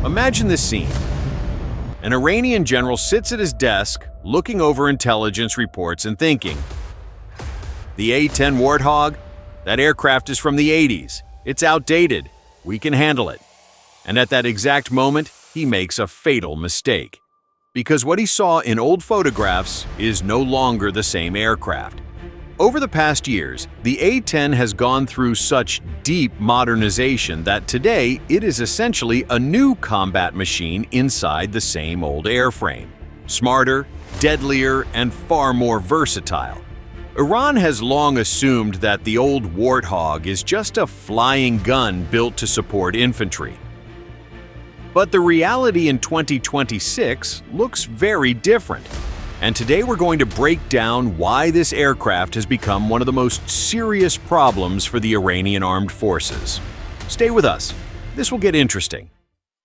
Imagine this scene. An Iranian general sits at his desk, looking over intelligence reports and thinking, "The A-10 Warthog? That aircraft is from the 80s. It's outdated. We can handle it." And at that exact moment, he makes a fatal mistake. Because what he saw in old photographs is no longer the same aircraft. Over the past years, the A-10 has gone through such deep modernization that today it is essentially a new combat machine inside the same old airframe. Smarter, deadlier, and far more versatile. Iran has long assumed that the old Warthog is just a flying gun built to support infantry. But the reality in 2026 looks very different. And today we're going to break down why this aircraft has become one of the most serious problems for the Iranian armed forces. Stay with us. This will get interesting.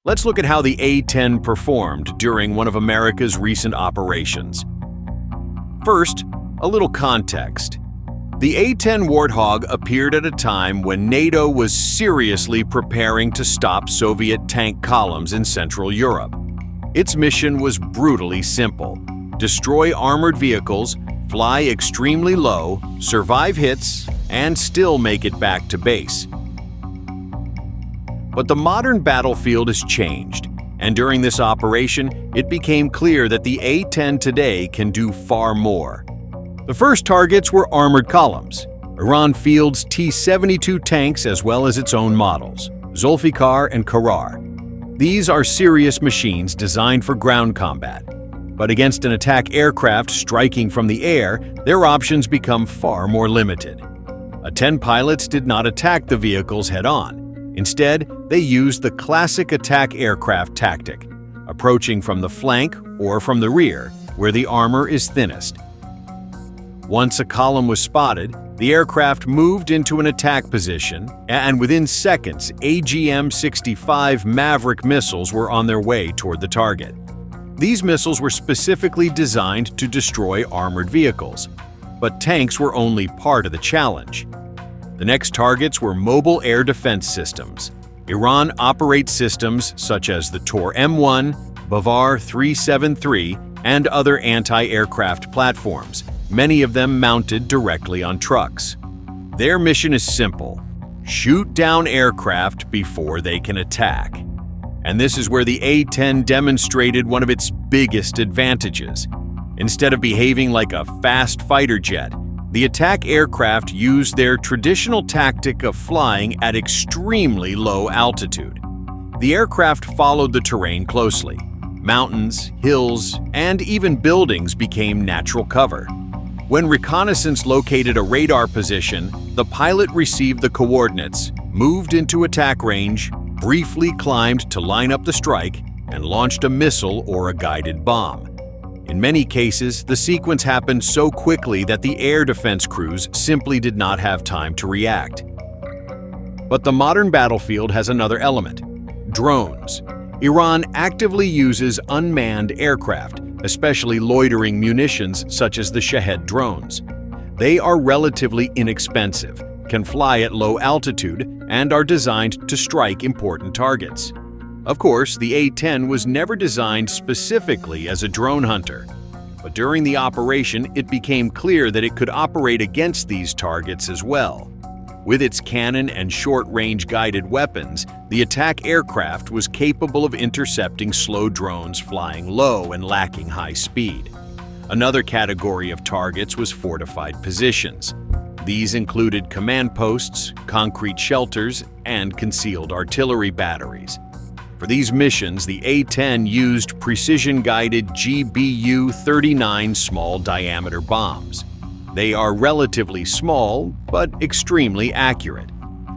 Let's look at how the A-10 performed during one of America's recent operations. First, a little context. The A-10 Warthog appeared at a time when NATO was seriously preparing to stop Soviet tank columns in Central Europe. Its mission was brutally simple: destroy armored vehicles, fly extremely low, survive hits, and still make it back to base. But the modern battlefield has changed, and during this operation, it became clear that the A-10 today can do far more. The first targets were armored columns. Iran fields T-72 tanks as well as its own models, Zulfikar and Karar. These are serious machines designed for ground combat. But against an attack aircraft striking from the air, their options become far more limited. A-10 pilots did not attack the vehicles head-on. Instead, they used the classic attack aircraft tactic, approaching from the flank or from the rear, where the armor is thinnest. Once a column was spotted, the aircraft moved into an attack position, and within seconds, AGM-65 Maverick missiles were on their way toward the target. These missiles were specifically designed to destroy armored vehicles, but tanks were only part of the challenge. The next targets were mobile air defense systems. Iran operates systems such as the Tor M1, Bavar 373, and other anti-aircraft platforms, many of them mounted directly on trucks. Their mission is simple: shoot down aircraft before they can attack. And this is where the A-10 demonstrated one of its biggest advantages. Instead of behaving like a fast fighter jet, the attack aircraft used their traditional tactic of flying at extremely low altitude. The aircraft followed the terrain closely. Mountains, hills, and even buildings became natural cover. When reconnaissance located a radar position, the pilot received the coordinates, moved into attack range, briefly climbed to line up the strike, and launched a missile or a guided bomb. In many cases, the sequence happened so quickly that the air defense crews simply did not have time to react. But the modern battlefield has another element: drones. Iran actively uses unmanned aircraft, especially loitering munitions such as the Shahed drones. They are relatively inexpensive, can fly at low altitude, and are designed to strike important targets. Of course, the A-10 was never designed specifically as a drone hunter, but during the operation it became clear that it could operate against these targets as well. With its cannon and short-range guided weapons, the attack aircraft was capable of intercepting slow drones flying low and lacking high speed. Another category of targets was fortified positions. These included command posts, concrete shelters, and concealed artillery batteries. For these missions, the A-10 used precision-guided GBU-39 small-diameter bombs. They are relatively small, but extremely accurate.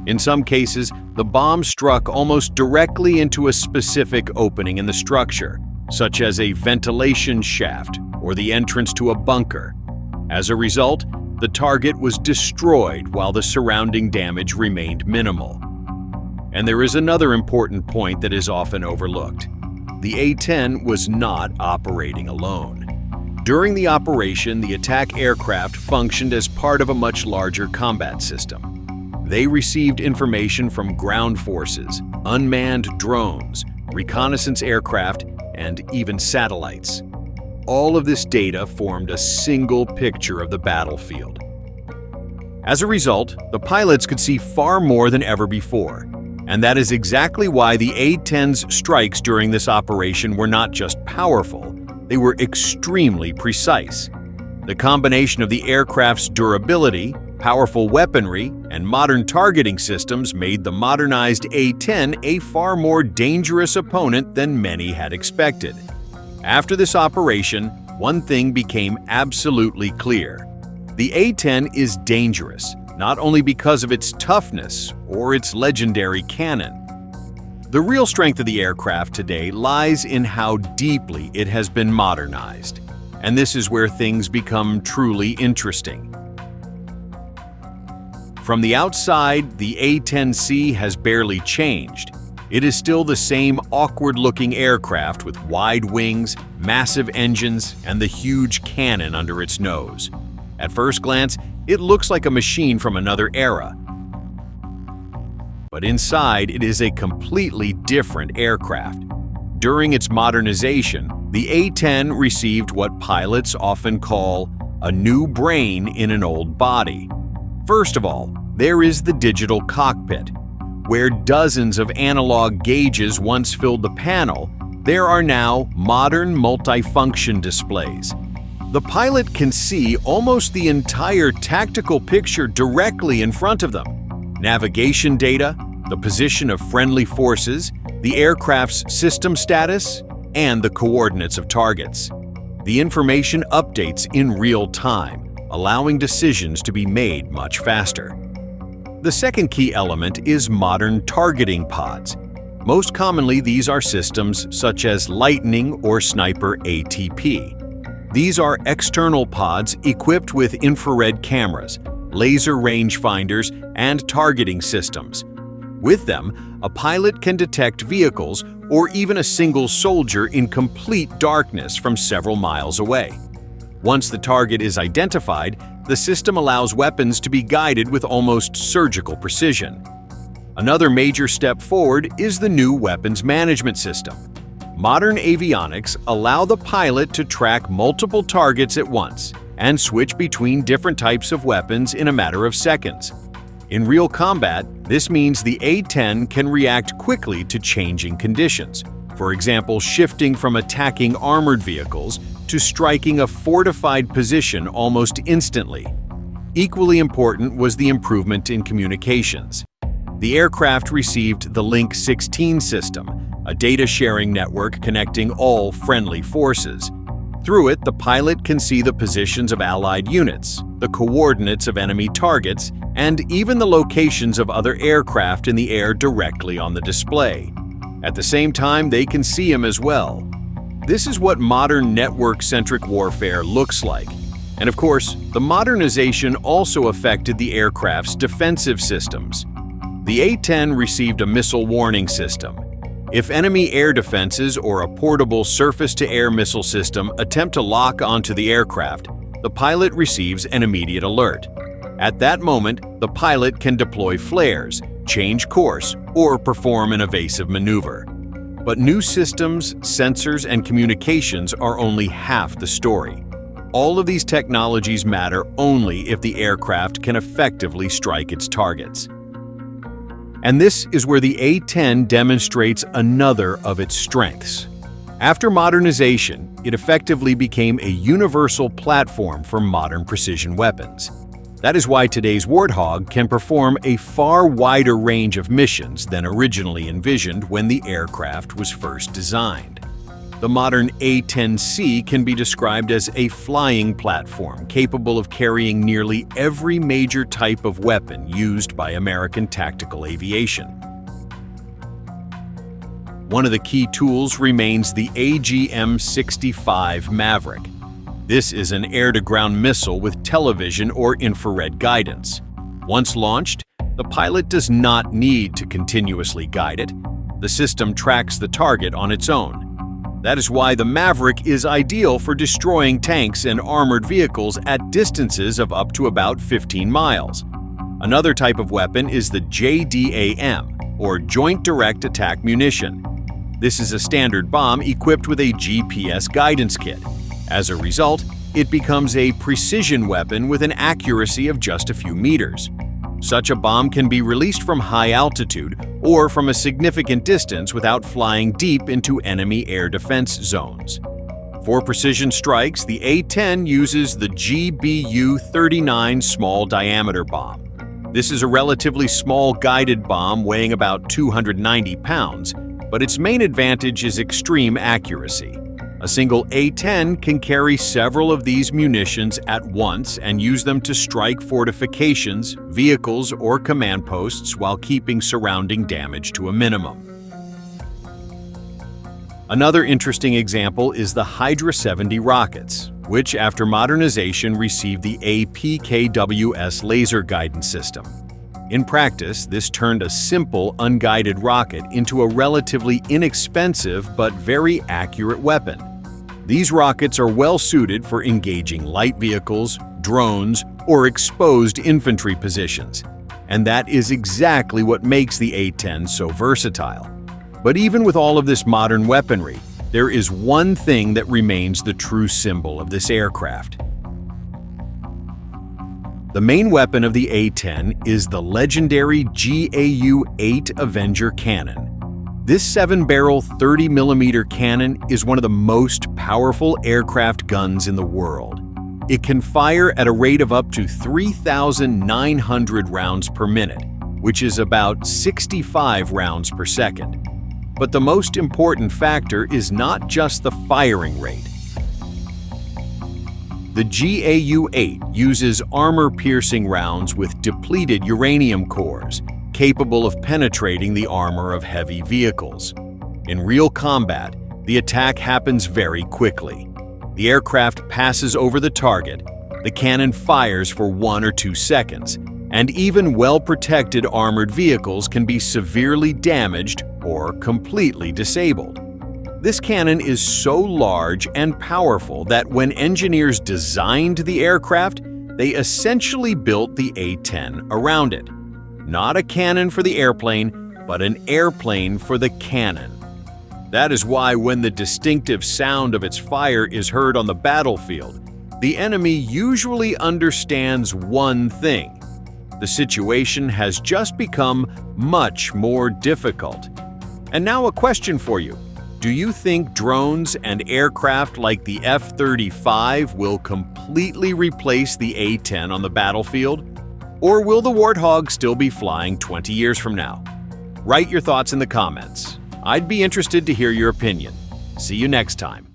In some cases, the bomb struck almost directly into a specific opening in the structure, such as a ventilation shaft or the entrance to a bunker. As a result, the target was destroyed while the surrounding damage remained minimal. And there is another important point that is often overlooked. The A-10 was not operating alone. During the operation, the attack aircraft functioned as part of a much larger combat system. They received information from ground forces, unmanned drones, reconnaissance aircraft, and even satellites. All of this data formed a single picture of the battlefield. As a result, the pilots could see far more than ever before, and that is exactly why the A-10's strikes during this operation were not just powerful, they were extremely precise. The combination of the aircraft's durability, powerful weaponry, and modern targeting systems made the modernized A-10 a far more dangerous opponent than many had expected. After this operation, one thing became absolutely clear. The A-10 is dangerous, not only because of its toughness or its legendary cannon. The real strength of the aircraft today lies in how deeply it has been modernized. And this is where things become truly interesting. From the outside, the A-10C has barely changed. It is still the same awkward-looking aircraft with wide wings, massive engines, and the huge cannon under its nose. At first glance, it looks like a machine from another era. But inside, it is a completely different aircraft. During its modernization, the A-10 received what pilots often call a new brain in an old body. First of all, there is the digital cockpit. Where dozens of analog gauges once filled the panel, there are now modern multifunction displays. The pilot can see almost the entire tactical picture directly in front of them. Navigation data, the position of friendly forces, the aircraft's system status, and the coordinates of targets. The information updates in real time, allowing decisions to be made much faster. The second key element is modern targeting pods. Most commonly, these are systems such as Lightning or Sniper ATP. These are external pods equipped with infrared cameras, laser rangefinders, and targeting systems. With them, a pilot can detect vehicles or even a single soldier in complete darkness from several miles away. Once the target is identified, the system allows weapons to be guided with almost surgical precision. Another major step forward is the new weapons management system. Modern avionics allow the pilot to track multiple targets at once and switch between different types of weapons in a matter of seconds. In real combat, this means the A-10 can react quickly to changing conditions, for example, shifting from attacking armored vehicles to striking a fortified position almost instantly. Equally important was the improvement in communications. The aircraft received the Link 16 system, a data-sharing network connecting all friendly forces. Through it, the pilot can see the positions of Allied units, the coordinates of enemy targets, and even the locations of other aircraft in the air directly on the display. At the same time, they can see them as well. This is what modern network-centric warfare looks like. And of course, the modernization also affected the aircraft's defensive systems. The A-10 received a missile warning system. If enemy air defenses or a portable surface-to-air missile system attempt to lock onto the aircraft, the pilot receives an immediate alert. At that moment, the pilot can deploy flares, change course, or perform an evasive maneuver. But new systems, sensors, and communications are only half the story. All of these technologies matter only if the aircraft can effectively strike its targets. And this is where the A-10 demonstrates another of its strengths. After modernization, it effectively became a universal platform for modern precision weapons. That is why today's Warthog can perform a far wider range of missions than originally envisioned when the aircraft was first designed. The modern A-10C can be described as a flying platform capable of carrying nearly every major type of weapon used by American tactical aviation. One of the key tools remains the AGM-65 Maverick. This is an air-to-ground missile with television or infrared guidance. Once launched, the pilot does not need to continuously guide it. The system tracks the target on its own. That is why the Maverick is ideal for destroying tanks and armored vehicles at distances of up to about 15 miles. Another type of weapon is the JDAM, or Joint Direct Attack Munition. This is a standard bomb equipped with a GPS guidance kit. As a result, it becomes a precision weapon with an accuracy of just a few meters. Such a bomb can be released from high altitude or from a significant distance without flying deep into enemy air defense zones. For precision strikes, the A-10 uses the GAU-39 small diameter bomb. This is a relatively small guided bomb weighing about 290 pounds, but its main advantage is extreme accuracy. A single A-10 can carry several of these munitions at once and use them to strike fortifications, vehicles, or command posts while keeping surrounding damage to a minimum. Another interesting example is the Hydra 70 rockets, which after modernization received the APKWS laser guidance system. In practice, this turned a simple, unguided rocket into a relatively inexpensive but very accurate weapon. These rockets are well suited for engaging light vehicles, drones, or exposed infantry positions, and that is exactly what makes the A-10 so versatile. But even with all of this modern weaponry, there is one thing that remains the true symbol of this aircraft. The main weapon of the A-10 is the legendary GAU-8 Avenger cannon. This 7-barrel 30mm cannon is one of the most powerful aircraft guns in the world. It can fire at a rate of up to 3,900 rounds per minute, which is about 65 rounds per second. But the most important factor is not just the firing rate. The GAU-8 uses armor-piercing rounds with depleted uranium cores, capable of penetrating the armor of heavy vehicles. In real combat, the attack happens very quickly. The aircraft passes over the target, the cannon fires for 1 or 2 seconds, and even well-protected armored vehicles can be severely damaged or completely disabled. This cannon is so large and powerful that when engineers designed the aircraft, they essentially built the A-10 around it. Not a cannon for the airplane, but an airplane for the cannon. That is why when the distinctive sound of its fire is heard on the battlefield, the enemy usually understands one thing: the situation has just become much more difficult. And now a question for you. Do you think drones and aircraft like the F-35 will completely replace the A-10 on the battlefield? Or will the Warthog still be flying 20 years from now? Write your thoughts in the comments. I'd be interested to hear your opinion. See you next time.